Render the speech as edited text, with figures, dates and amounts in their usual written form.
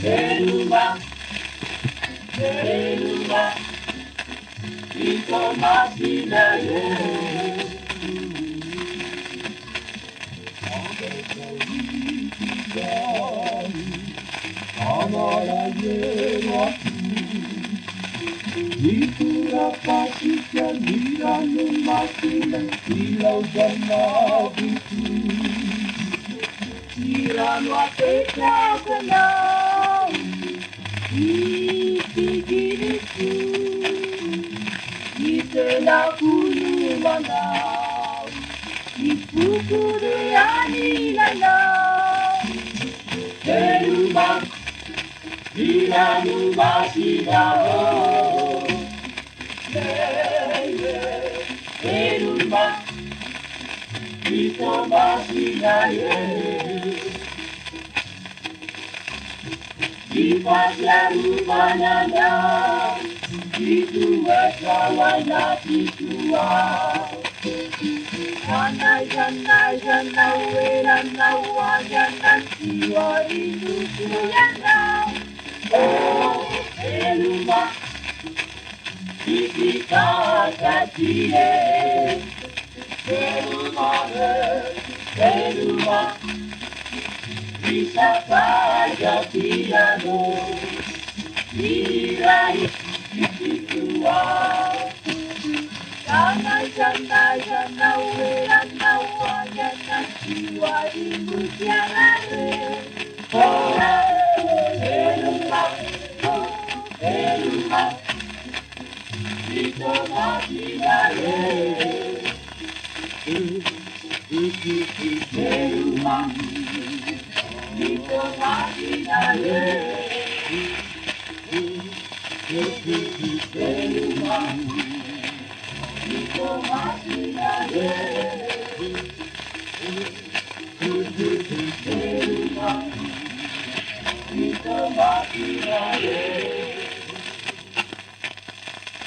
Derumba, derumba, ito masina ye. Amara ye watu, itulah pastikan diramu masina, ilau jannah itu. Iran wakita kenal, diriku, itulah kulu manau, ipukuru yani nanau. Derumba, diramu masih jauh. Derumba, kita masih jauh. Di pasar rumahnya, itu kawannya tua. Janai, janai, janai, weranau, janai, siwa itu kuyanau. Oh, derumba, kita kacile. Derumba, derumba, bisa saja piano. Nilai tua. Janai, janai, janai, weranau, janai, siwa itu kuyanau. Oh, derumba, oh, derumba, kita masih jauh. Derumba, kita masih jauh. Derumba, kita masih jauh. Derumba, kita masih jauh.